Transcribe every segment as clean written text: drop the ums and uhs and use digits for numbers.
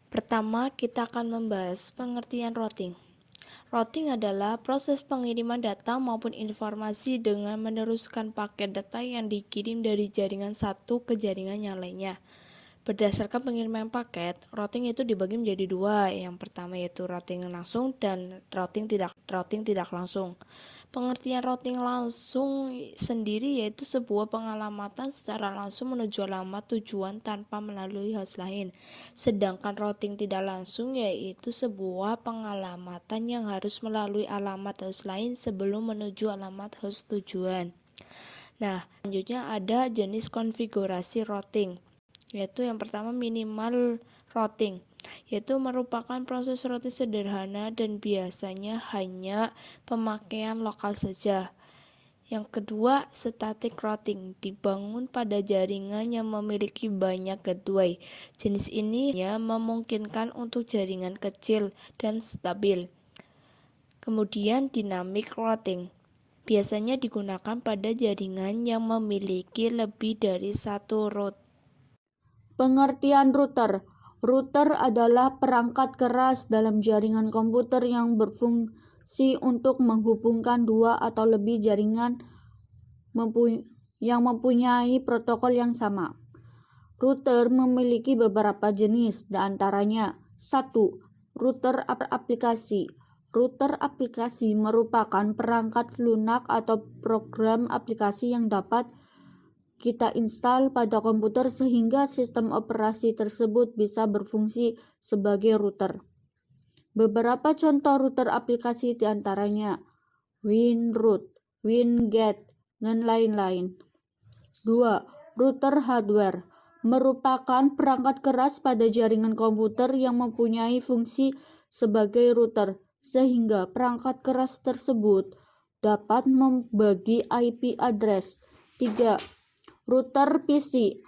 Pertama, kita akan membahas pengertian routing. Routing adalah proses pengiriman data maupun informasi dengan meneruskan paket data yang dikirim dari jaringan satu ke jaringan yang lainnya. Berdasarkan pengiriman paket, routing itu dibagi menjadi dua. Yang pertama yaitu routing langsung dan routing tidak langsung. Pengertian routing langsung sendiri yaitu sebuah pengalamatan secara langsung menuju alamat tujuan tanpa melalui host lain. Sedangkan routing tidak langsung yaitu sebuah pengalamatan yang harus melalui alamat host lain sebelum menuju alamat host tujuan. Nah, selanjutnya ada jenis konfigurasi routing, yaitu yang pertama minimal routing, yaitu merupakan proses routing sederhana dan biasanya hanya pemakaian lokal saja. Yang kedua, static routing, dibangun pada jaringan yang memiliki banyak gateway. Jenis ini memungkinkan untuk jaringan kecil dan stabil. Kemudian dynamic routing, biasanya digunakan pada jaringan yang memiliki lebih dari satu route. Pengertian router. Router adalah perangkat keras dalam jaringan komputer yang berfungsi untuk menghubungkan dua atau lebih jaringan yang mempunyai protokol yang sama. Router memiliki beberapa jenis, diantaranya 1. Router aplikasi. Router aplikasi merupakan perangkat lunak atau program aplikasi yang dapat kita install pada komputer sehingga sistem operasi tersebut bisa berfungsi sebagai router. Beberapa contoh router aplikasi diantaranya WinRoute, WinGate, dan lain-lain. 2. Router hardware merupakan perangkat keras pada jaringan komputer yang mempunyai fungsi sebagai router, sehingga perangkat keras tersebut dapat membagi IP address. 3. Router PC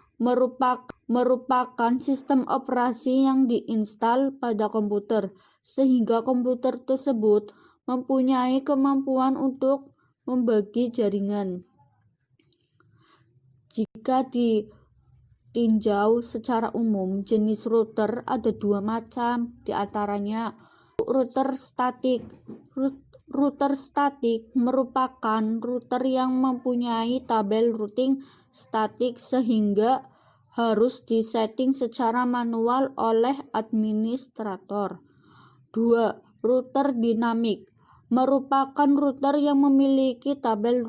merupakan sistem operasi yang diinstal pada komputer, sehingga komputer tersebut mempunyai kemampuan untuk membagi jaringan. Jika ditinjau secara umum, jenis router ada dua macam, diantaranya router statik. Router statik merupakan router yang mempunyai tabel routing statik sehingga harus disetting secara manual oleh administrator. 2. Router dinamik merupakan router yang memiliki tabel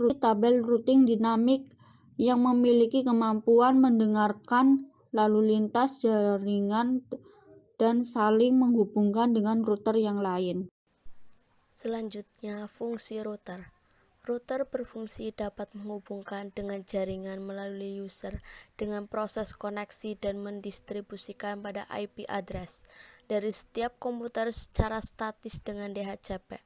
routing dinamik yang memiliki kemampuan mendengarkan lalu lintas jaringan dan saling menghubungkan dengan router yang lain. Selanjutnya, fungsi router. Router berfungsi dapat menghubungkan dengan jaringan melalui user dengan proses koneksi dan mendistribusikan pada IP address dari setiap komputer secara statis dengan DHCP.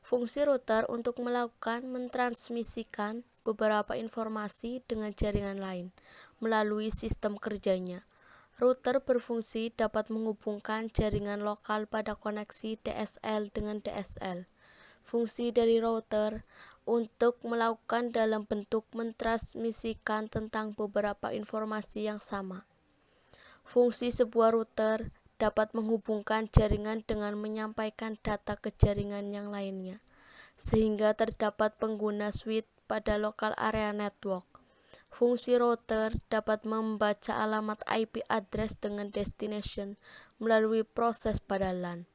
Fungsi router untuk melakukan mentransmisikan beberapa informasi dengan jaringan lain melalui sistem kerjanya. Router berfungsi dapat menghubungkan jaringan lokal pada koneksi DSL dengan DSL. Fungsi dari router untuk melakukan dalam bentuk mentransmisikan tentang beberapa informasi yang sama. Fungsi sebuah router dapat menghubungkan jaringan dengan menyampaikan data ke jaringan yang lainnya, sehingga terdapat pengguna switch pada local area network. Fungsi router dapat membaca alamat IP address dengan destination melalui proses pada LAN.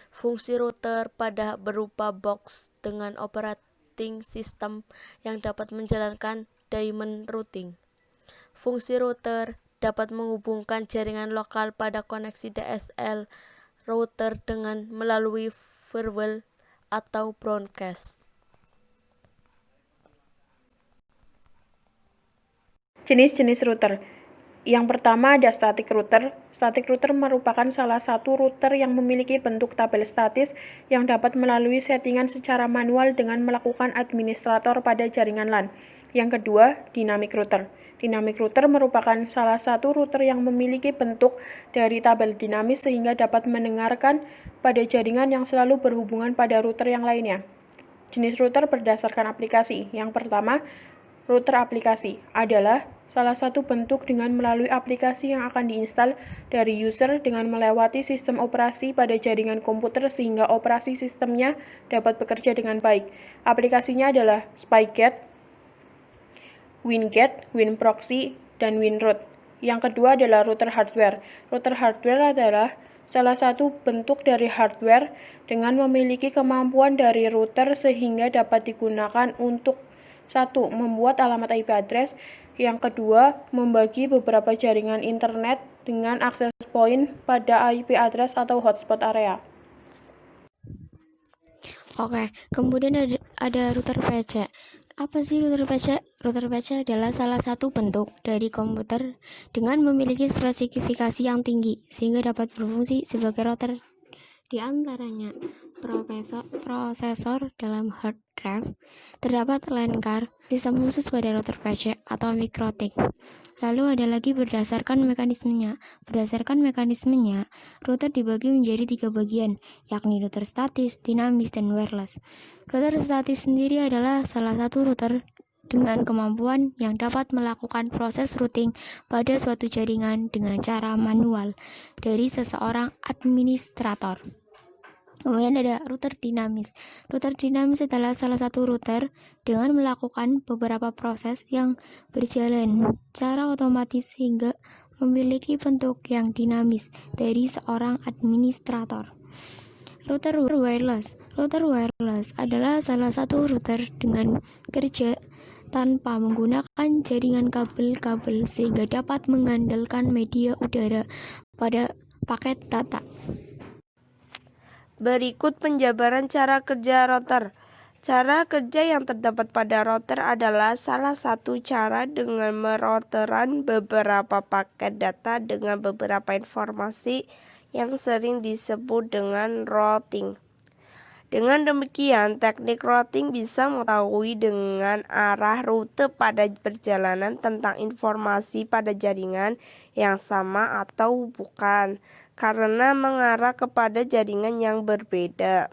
Fungsi router pada berupa box dengan operating system yang dapat menjalankan daemon routing. Fungsi router dapat menghubungkan jaringan lokal pada koneksi DSL router dengan melalui firewall atau broadcast. Jenis-jenis router. Yang pertama ada static router. Static router merupakan salah satu router yang memiliki bentuk tabel statis yang dapat melalui settingan secara manual dengan melakukan administrator pada jaringan LAN. Yang kedua, dynamic router. Dynamic router merupakan salah satu router yang memiliki bentuk dari tabel dinamis sehingga dapat mendengarkan pada jaringan yang selalu berhubungan pada router yang lainnya. Jenis router berdasarkan aplikasi. Yang pertama, Router aplikasi adalah salah satu bentuk dengan melalui aplikasi yang akan diinstal dari user dengan melewati sistem operasi pada jaringan komputer sehingga operasi sistemnya dapat bekerja dengan baik. Aplikasinya adalah Spygate, WinGate, WinProxy, dan WinRoute. Yang kedua adalah router hardware. Router hardware adalah salah satu bentuk dari hardware dengan memiliki kemampuan dari router sehingga dapat digunakan untuk satu, membuat alamat IP address. Yang kedua, membagi beberapa jaringan internet dengan akses point pada IP address atau hotspot area. Oke, kemudian ada router PC. Apa sih router PC? Router PC adalah salah satu bentuk dari komputer dengan memiliki spesifikasi yang tinggi sehingga dapat berfungsi sebagai router. Di antaranya prosesor dalam hard drive, terdapat LAN card, sistem khusus pada router PC atau mikrotik. Lalu ada lagi berdasarkan mekanismenya. Router dibagi menjadi 3 bagian, yakni router statis, dinamis, dan wireless. Router statis sendiri adalah salah satu router dengan kemampuan yang dapat melakukan proses routing pada suatu jaringan dengan cara manual dari seseorang administrator. Kemudian ada router dinamis. Router dinamis adalah salah satu router dengan melakukan beberapa proses yang berjalan secara otomatis sehingga memiliki bentuk yang dinamis dari seorang administrator. Router wireless. Router wireless adalah salah satu router dengan kerja tanpa menggunakan jaringan kabel-kabel sehingga dapat mengandalkan media udara pada paket data. Berikut penjabaran cara kerja router. Cara kerja yang terdapat pada router adalah salah satu cara dengan merouteran beberapa paket data dengan beberapa informasi yang sering disebut dengan routing. Dengan demikian, teknik routing bisa mengetahui dengan arah rute pada perjalanan tentang informasi pada jaringan yang sama atau bukan, karena mengarah kepada jaringan yang berbeda.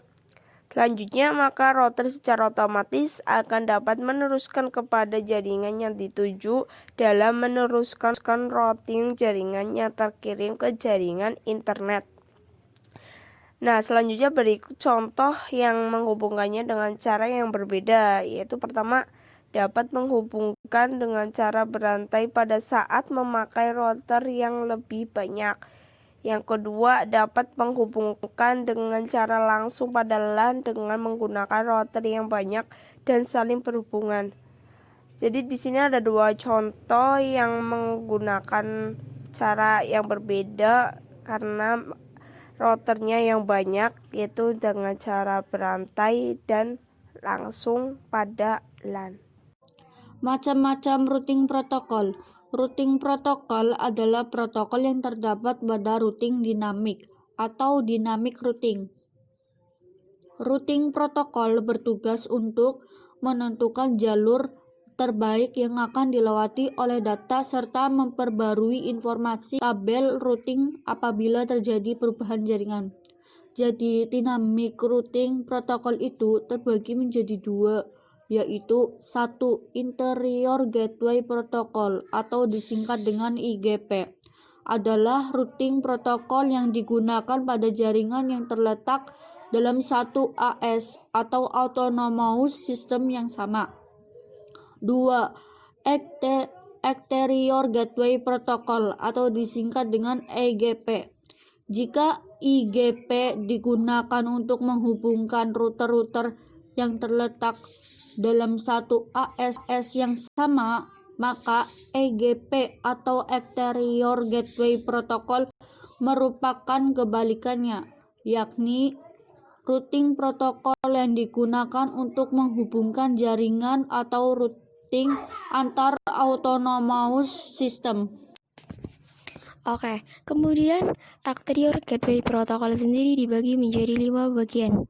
Selanjutnya, maka router secara otomatis akan dapat meneruskan kepada jaringan yang dituju dalam meneruskan routing jaringan yang terkirim ke jaringan internet. Nah, selanjutnya berikut contoh yang menghubungkannya dengan cara yang berbeda, yaitu pertama, dapat menghubungkan dengan cara berantai pada saat memakai router yang lebih banyak. Yang kedua, dapat menghubungkan dengan cara langsung pada LAN dengan menggunakan router yang banyak dan saling berhubungan. Jadi di sini ada 2 contoh yang menggunakan cara yang berbeda karena routernya yang banyak, yaitu dengan cara berantai dan langsung pada LAN. Macam-macam routing protokol. Routing protokol adalah protokol yang terdapat pada routing dinamik atau dynamic routing. Routing protokol bertugas untuk menentukan jalur terbaik yang akan dilewati oleh data serta memperbarui informasi kabel routing apabila terjadi perubahan jaringan. Jadi dynamic routing protokol itu terbagi menjadi 2, yaitu 1. Interior Gateway Protocol atau disingkat dengan IGP adalah routing protokol yang digunakan pada jaringan yang terletak dalam satu AS atau Autonomous System yang sama. 2. Exterior Gateway Protocol atau disingkat dengan EGP. Jika IGP digunakan untuk menghubungkan router-router yang terletak dalam satu AS yang sama, maka EGP atau Exterior Gateway Protocol merupakan kebalikannya, yakni routing protokol yang digunakan untuk menghubungkan jaringan atau routing antar autonomous system. Oke, kemudian Exterior Gateway Protocol sendiri dibagi menjadi 5 bagian.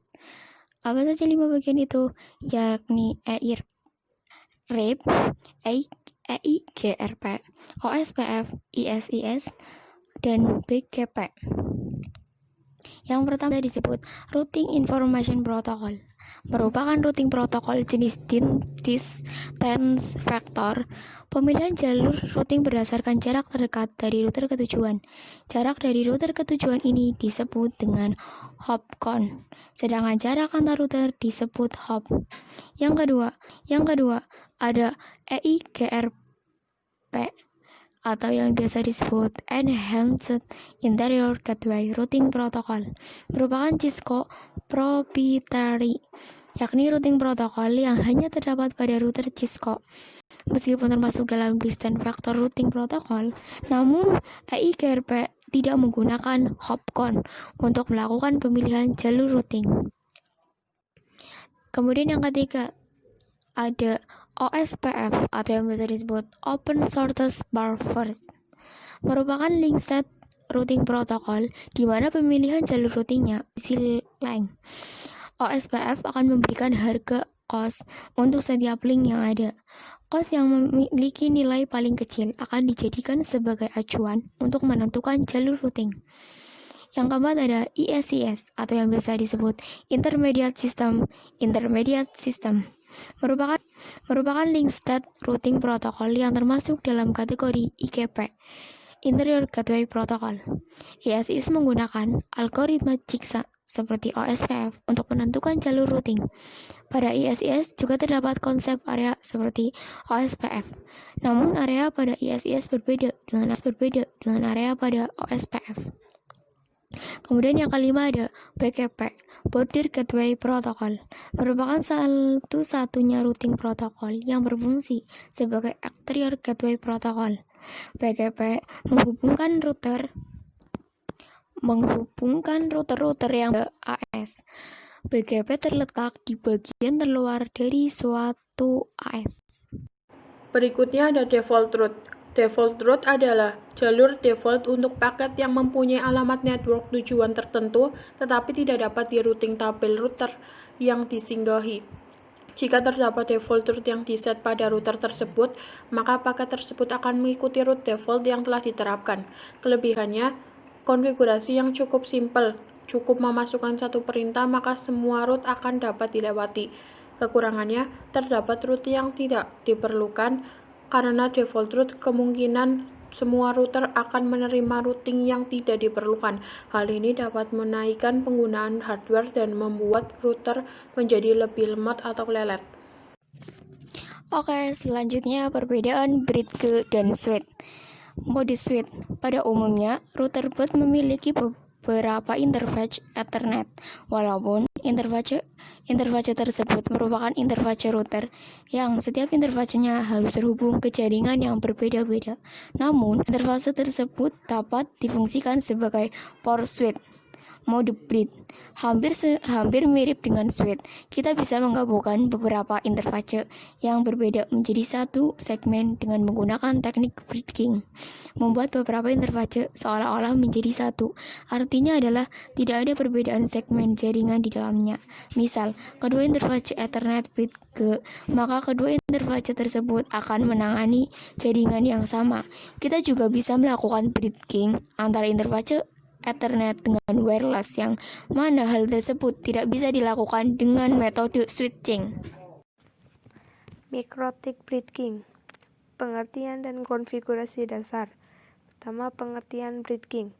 Apa saja 5 bagian itu? Yakni RIP, EIGRP, OSPF, ISIS, dan BGP. Yang pertama disebut Routing Information Protocol. merupakan routing protokol jenis distance vector. Pemilihan jalur routing berdasarkan jarak terdekat dari router ke tujuan. Jarak dari router ke tujuan ini disebut dengan hop count, sedangkan jarak antar router disebut hop. Yang kedua ada EIGRP atau yang biasa disebut Enhanced Interior Gateway Routing Protocol, merupakan Cisco proprietary, yakni routing protokol yang hanya terdapat pada router Cisco. Meskipun termasuk dalam distance vector routing protocol, namun EIGRP tidak menggunakan hopcount untuk melakukan pemilihan jalur routing. Kemudian yang ketiga, ada OSPF atau yang biasa disebut Open Shortest Path First, merupakan link state routing protokol di mana pemilihan jalur routingnya isi length. OSPF akan memberikan harga cost untuk setiap link yang ada. Cost yang memiliki nilai paling kecil akan dijadikan sebagai acuan untuk menentukan jalur routing. Yang keempat ada ISIS atau yang biasa disebut Intermediate System, merupakan link state routing protokol yang termasuk dalam kategori IGP, Interior Gateway Protocol. ISIS menggunakan algoritma jigsaw seperti OSPF untuk menentukan jalur routing. Pada ISIS juga terdapat konsep area seperti OSPF. Namun area pada ISIS berbeda dengan area pada OSPF. Kemudian yang kelima ada BGP, Border Gateway Protocol, merupakan satu-satunya routing protokol yang berfungsi sebagai Exterior Gateway Protocol. BGP menghubungkan router-router yang AS. BGP terletak di bagian terluar dari suatu AS. Berikutnya ada default route. Default route adalah jalur default untuk paket yang mempunyai alamat network tujuan tertentu tetapi tidak dapat di-routing tabel router yang disinggahi. Jika terdapat default route yang diset pada router tersebut, maka paket tersebut akan mengikuti route default yang telah diterapkan. Kelebihannya, konfigurasi yang cukup simpel, cukup memasukkan satu perintah maka semua route akan dapat dilewati. Kekurangannya, terdapat route yang tidak diperlukan karena default route kemungkinan semua router akan menerima routing yang tidak diperlukan. Hal ini dapat menaikkan penggunaan hardware dan membuat router menjadi lebih lemot atau lelet. Oke, selanjutnya perbedaan bridge dan switch. Mode switch. Pada umumnya, router bus memiliki beberapa interface Ethernet, walaupun interface tersebut merupakan interface router yang setiap interface-nya harus terhubung ke jaringan yang berbeda-beda. Namun, interface tersebut dapat difungsikan sebagai port switch. Mode bridge hampir mirip dengan switch. Kita bisa menggabungkan beberapa interface yang berbeda menjadi satu segmen dengan menggunakan teknik bridging. Membuat beberapa interface seolah-olah menjadi satu. Artinya adalah tidak ada perbedaan segmen jaringan di dalamnya. Misal, kedua interface Ethernet bridge, maka kedua interface tersebut akan menangani jaringan yang sama. Kita juga bisa melakukan bridging antara interface Ethernet dengan wireless yang mana hal tersebut tidak bisa dilakukan dengan metode switching. Mikrotik bridging. Pengertian dan konfigurasi dasar. Pertama, pengertian bridging.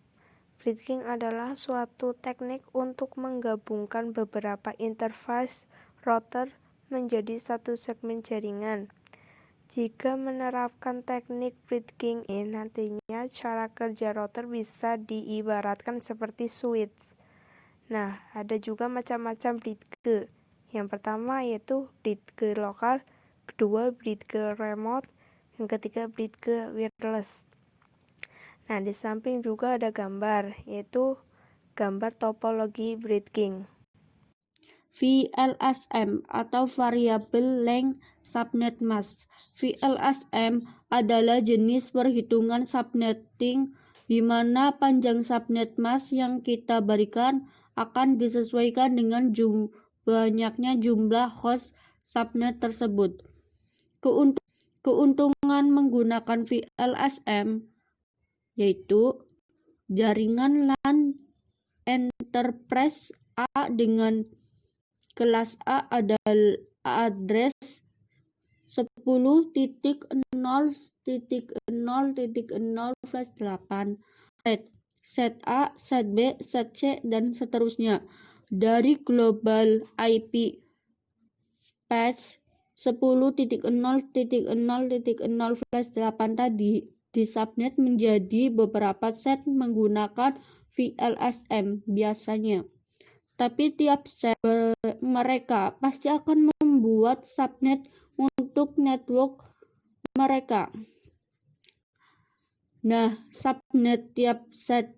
Bridging adalah suatu teknik untuk menggabungkan beberapa interface router menjadi satu segmen jaringan. Jika menerapkan teknik bridging ini, nantinya cara kerja router bisa diibaratkan seperti switch. Nah, ada juga macam-macam bridge. Yang pertama yaitu bridge lokal, kedua bridge remote, yang ketiga bridge wireless. Nah, di samping juga ada gambar, yaitu gambar topologi bridging. VLSM atau Variable Length Subnet Mask. VLSM adalah jenis perhitungan subnetting di mana panjang subnet mask yang kita berikan akan disesuaikan dengan banyaknya jumlah host subnet tersebut. Keuntungan menggunakan VLSM yaitu jaringan LAN enterprise A dengan Kelas A adalah address 10.0.0.0/8. Set A, set B, set C, dan seterusnya. Dari global IP space 10.0.0.0/8 tadi disubnet menjadi beberapa set menggunakan VLSM biasanya. Tapi tiap set mereka pasti akan membuat subnet untuk network mereka. Nah, subnet tiap set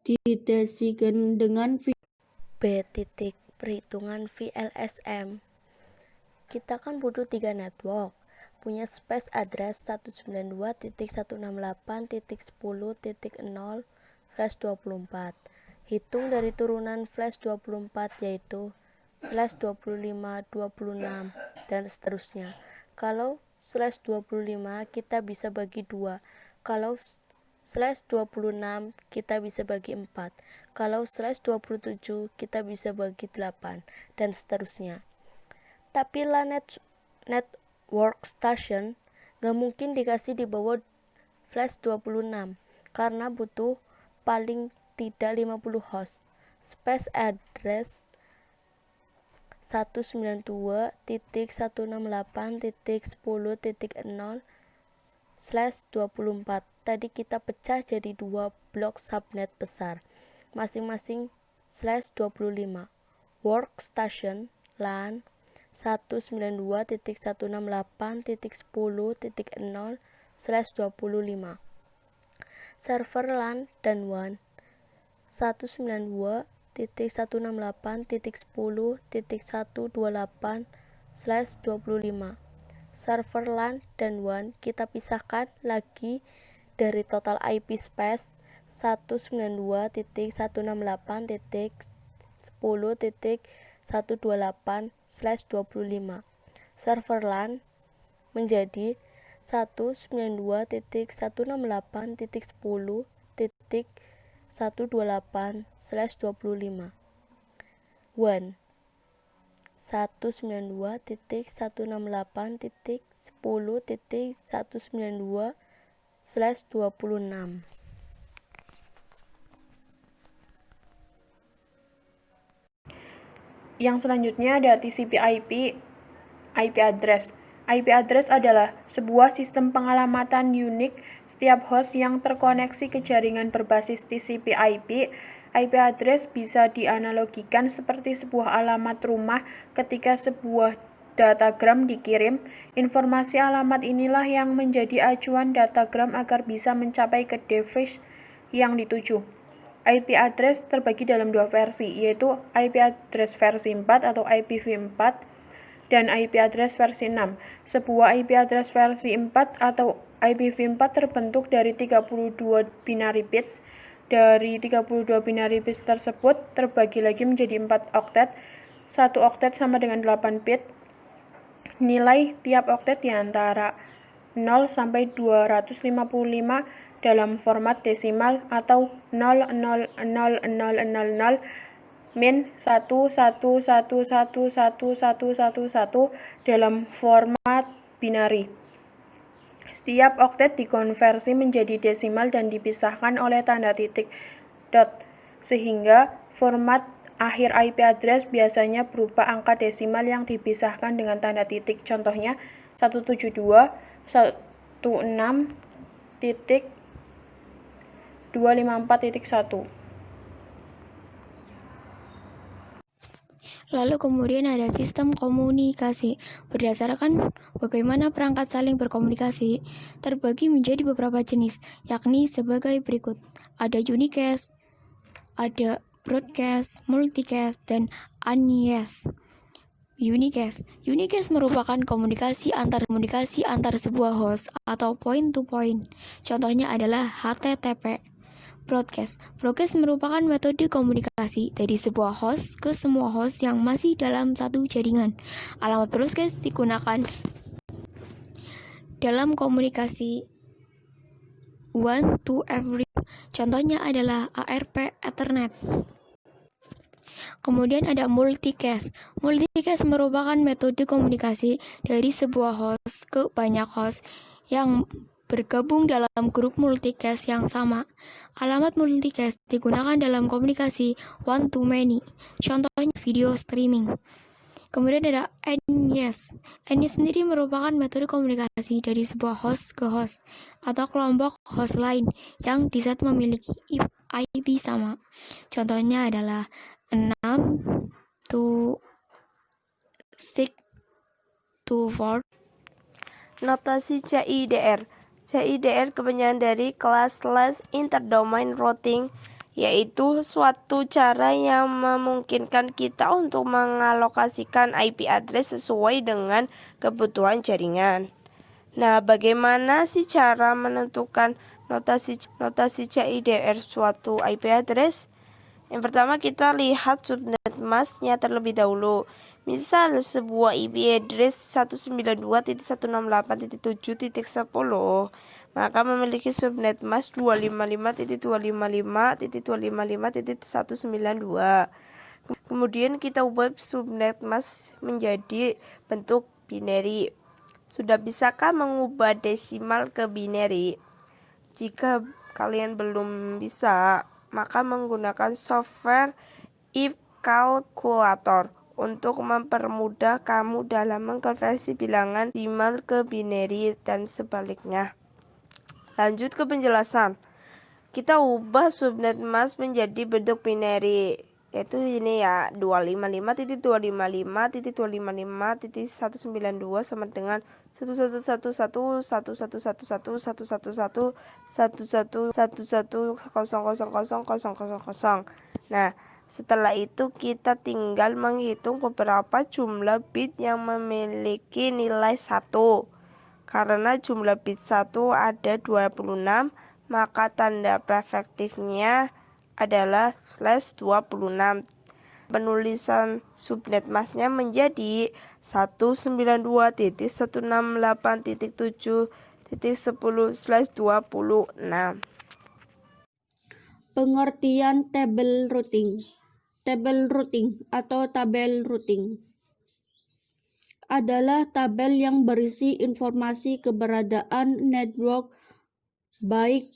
didesign dengan B. Perhitungan VLSM. Kita kan butuh 3 network, punya space address 192.168.10.0/24. Hitung dari turunan flash 24 yaitu /25, 26, dan seterusnya. Kalau /25 kita bisa bagi 2, kalau /26 kita bisa bagi 4, kalau /27 kita bisa bagi 8, dan seterusnya. Tapi LAN network station gak mungkin dikasih di bawah flash 26 karena butuh paling tidak 50 host. Space address 192.168.10.0/24. Tadi kita pecah jadi 2 blok subnet besar, masing-masing /25. Workstation LAN 192.168.10.0/25. Server LAN dan WAN 192.168.10.128/25. Server LAN dan WAN kita pisahkan lagi dari total IP space 192.168.10.128/25. Server LAN menjadi 192.168.10.128/25. WAN 192.168.10.192/26. Yang selanjutnya ada TCP/IP address. IP address adalah sebuah sistem pengalamatan unik setiap host yang terkoneksi ke jaringan berbasis TCP/IP. IP address bisa dianalogikan seperti sebuah alamat rumah ketika sebuah datagram dikirim. Informasi alamat inilah yang menjadi acuan datagram agar bisa mencapai ke device yang dituju. IP address terbagi dalam 2 versi, yaitu IP address versi 4 atau IPv4 dan IP address versi 6. Sebuah IP address versi 4 atau IPv4 terbentuk dari 32 binary bits. Dari 32 binary bits tersebut terbagi lagi menjadi 4 oktet. 1 oktet sama dengan 8 bit. Nilai tiap oktet di antara 0 sampai 255 dalam format desimal atau 0,00000 min 1111111 dalam format binary. Setiap oktet dikonversi menjadi desimal dan dipisahkan oleh tanda titik dot, sehingga format akhir IP address biasanya berupa angka desimal yang dipisahkan dengan tanda titik. Contohnya 172.168.254.1. Lalu kemudian ada sistem komunikasi. Berdasarkan bagaimana perangkat saling berkomunikasi, terbagi menjadi beberapa jenis, yakni sebagai berikut. Ada unicast, ada broadcast, multicast, dan unicast. Unicast merupakan komunikasi antar sebuah host atau point to point. Contohnya adalah HTTP. Broadcast merupakan metode komunikasi dari sebuah host ke semua host yang masih dalam satu jaringan. Alamat broadcast digunakan dalam komunikasi one to every. Contohnya adalah ARP Ethernet. Kemudian ada multicast. Multicast merupakan metode komunikasi dari sebuah host ke banyak host yang bergabung dalam grup multicast yang sama. Alamat multicast digunakan dalam komunikasi one to many. Contohnya video streaming. Kemudian ada NIS. NIS sendiri merupakan metode komunikasi dari sebuah host ke host atau kelompok host lain yang di saat memiliki IP sama. Contohnya adalah 6 to 6 to 4. Notasi CIDR. CIDR kepanjangan dari Classless Interdomain Routing, yaitu suatu cara yang memungkinkan kita untuk mengalokasikan IP address sesuai dengan kebutuhan jaringan. Nah, bagaimana sih cara menentukan notasi CIDR suatu IP address? Yang pertama, kita lihat subnet masknya terlebih dahulu. Misal sebuah IP address 192.168.7.10 maka memiliki subnet mask 255.255.255.192. Kemudian kita ubah subnet mask menjadi bentuk binary. Sudah bisakah mengubah desimal ke binary? Jika kalian belum bisa, maka menggunakan software if calculator untuk mempermudah kamu dalam mengkonversi bilangan desimal ke binary dan sebaliknya. Lanjut ke penjelasan. Kita ubah subnet mask menjadi bentuk binary, yaitu ini ya, 255.255.255.192 sama dengan 111.111.111.111.111.0000000. Nah, setelah itu kita tinggal menghitung beberapa jumlah bit yang memiliki nilai 1. Karena jumlah bit 1 ada 26, maka tanda prefektifnya adalah /26. Penulisan subnet masknya menjadi 192.168.7.10/26. Pengertian tabel routing. Tabel routing atau tabel routing adalah tabel yang berisi informasi keberadaan network, baik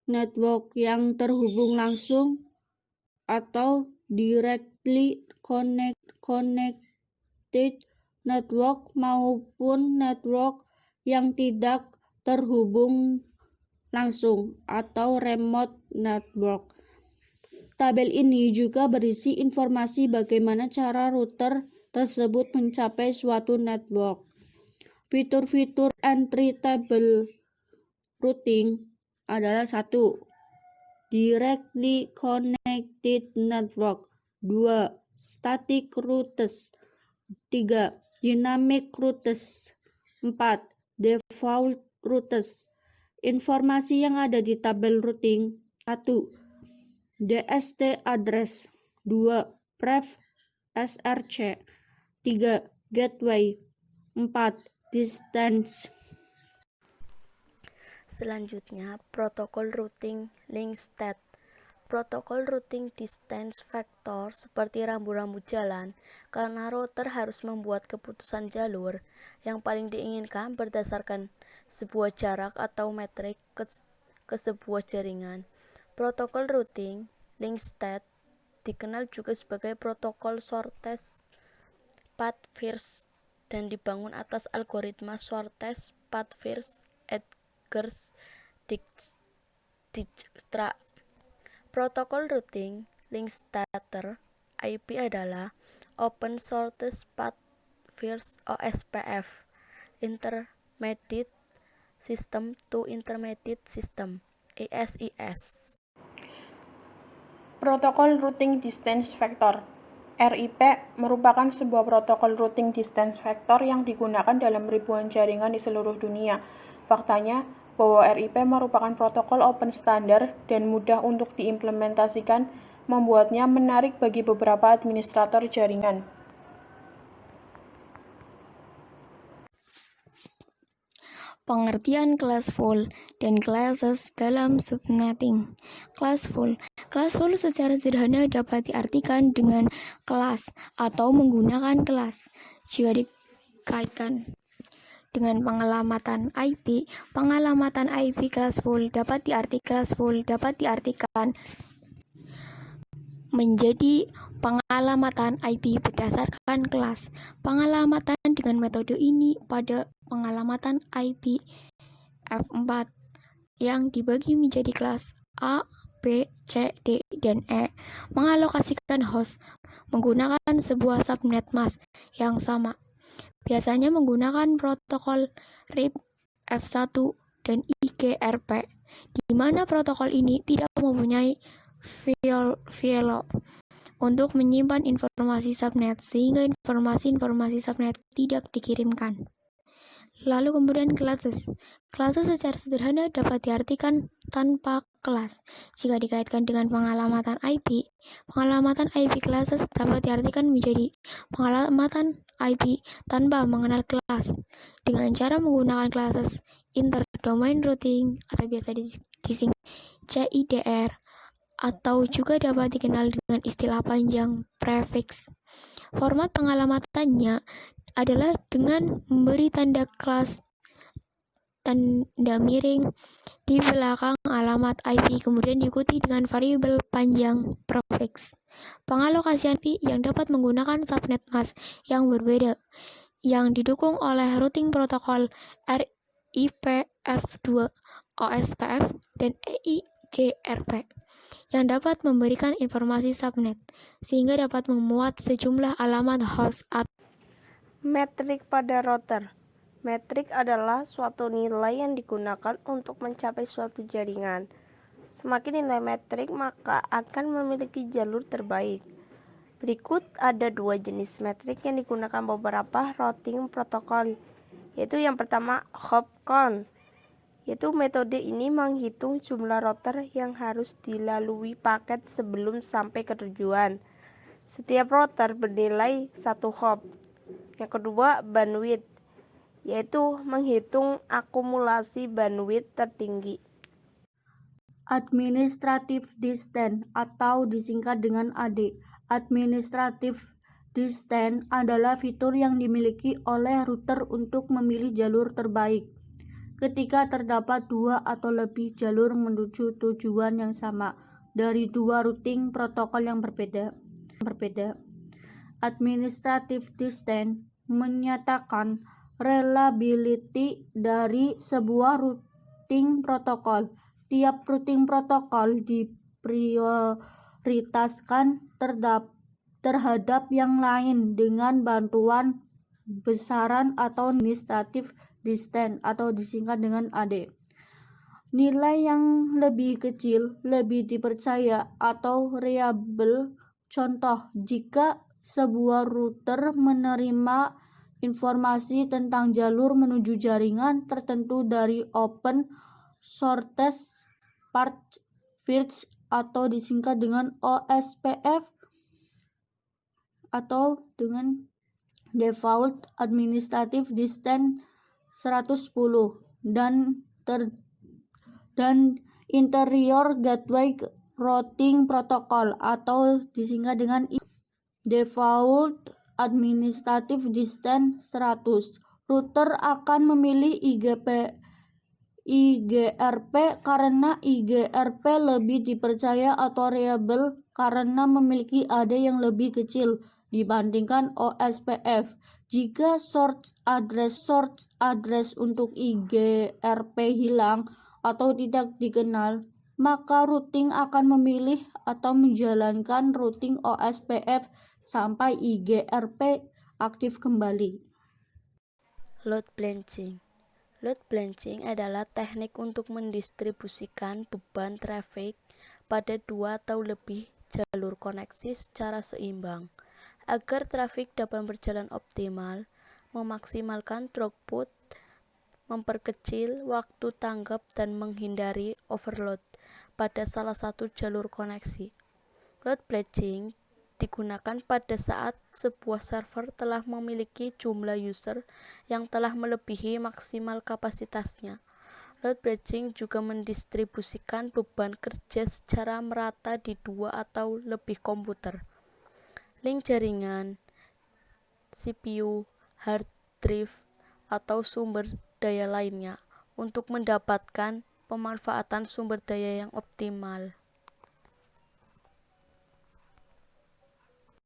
network yang terhubung langsung atau directly connected network maupun network yang tidak terhubung langsung atau remote network. Tabel ini juga berisi informasi bagaimana cara router tersebut mencapai suatu network. Fitur-fitur entry table routing adalah 1. Directly connected network. 2. Static routes. 3. Dynamic routes. 4. Default routes. Informasi yang ada di tabel routing. 1. DST address. 2. Pref SRC. 3. Gateway. 4. Distance. Selanjutnya, protokol routing link state. Protokol routing distance vector seperti rambu-rambu jalan, karena router harus membuat keputusan jalur yang paling diinginkan berdasarkan sebuah jarak atau metrik ke sebuah jaringan. Protokol routing link state dikenal juga sebagai protokol shortest path first dan dibangun atas algoritma shortest path first Edgars-Dijkstra. Protokol routing link stater IP adalah Open Shortest Path First OSPF Intermediate System to Intermediate System ISIS. Protokol Routing Distance Vector RIP merupakan sebuah protokol routing distance vector yang digunakan dalam ribuan jaringan di seluruh dunia. Faktanya bahwa RIP merupakan protokol open standar dan mudah untuk diimplementasikan, membuatnya menarik bagi beberapa administrator jaringan. Pengertian classful dan classes dalam subnetting. Classful secara sederhana dapat diartikan dengan kelas atau menggunakan kelas. Jika dikaitkan dengan pengalamatan IP classful dapat diartikan menjadi pengalamatan IP berdasarkan kelas. Pengalamatan dengan metode ini pada pengalamatan IP F4 yang dibagi menjadi kelas A, B, C, D, dan E mengalokasikan host menggunakan sebuah subnet mask yang sama. Biasanya menggunakan protokol RIP F1 dan IGRP, di mana protokol ini tidak mempunyai VLO untuk menyimpan informasi subnet sehingga informasi subnet tidak dikirimkan. Lalu kemudian classes secara sederhana dapat diartikan tanpa kelas. Jika dikaitkan dengan pengalamatan IP classes dapat diartikan menjadi pengalamatan IP tanpa mengenal kelas dengan cara menggunakan classes interdomain routing atau biasa disingkat CIDR, atau juga dapat dikenal dengan istilah panjang prefix. Format pengalamatannya adalah dengan memberi tanda kelas tanda miring di belakang alamat IP kemudian diikuti dengan variabel panjang prefix. Pengalokasian IP yang dapat menggunakan subnet mask yang berbeda yang didukung oleh routing protokol RIPF2, OSPF, dan EIGRP yang dapat memberikan informasi subnet sehingga dapat memuat sejumlah alamat host atau Metrik pada router. Metrik adalah suatu nilai yang digunakan untuk mencapai suatu jaringan. Semakin nilai metrik, maka akan memiliki jalur terbaik. Berikut ada 2 jenis metrik yang digunakan beberapa routing protokol, yaitu yang pertama hop count, yaitu metode ini menghitung jumlah router yang harus dilalui paket sebelum sampai ke tujuan. Setiap router bernilai 1 hop. Yang kedua, bandwidth, yaitu menghitung akumulasi bandwidth tertinggi. Administrative distance atau disingkat dengan AD. Administrative distance adalah fitur yang dimiliki oleh router untuk memilih jalur terbaik ketika terdapat 2 atau lebih jalur menuju tujuan yang sama dari 2 routing protokol yang berbeda. Administrative distance menyatakan reliability dari sebuah routing protokol. Tiap routing protokol diprioritaskan terhadap yang lain dengan bantuan besaran atau administrative distance atau disingkat dengan AD. Nilai yang lebih kecil lebih dipercaya atau reliable. Contoh, jika sebuah router menerima informasi tentang jalur menuju jaringan tertentu dari open shortest path first atau disingkat dengan OSPF atau dengan default administrative distance 110 dan interior gateway routing protocol atau disingkat dengan default administrative distance 100. Router akan memilih IGRP karena IGRP lebih dipercaya atau reliable karena memiliki AD yang lebih kecil dibandingkan OSPF. Jika source address untuk IGRP hilang atau tidak dikenal, maka routing akan memilih atau menjalankan routing OSPF sampai IGRP aktif kembali. Load balancing. Load balancing adalah teknik untuk mendistribusikan beban traffic pada 2 atau lebih jalur koneksi secara seimbang, agar traffic dapat berjalan optimal, memaksimalkan throughput, memperkecil waktu tanggap dan menghindari overload pada salah satu jalur koneksi. Load balancing digunakan pada saat sebuah server telah memiliki jumlah user yang telah melebihi maksimal kapasitasnya. Load balancing juga mendistribusikan beban kerja secara merata di 2 atau lebih komputer. Link jaringan, CPU, hard drive, atau sumber daya lainnya untuk mendapatkan pemanfaatan sumber daya yang optimal.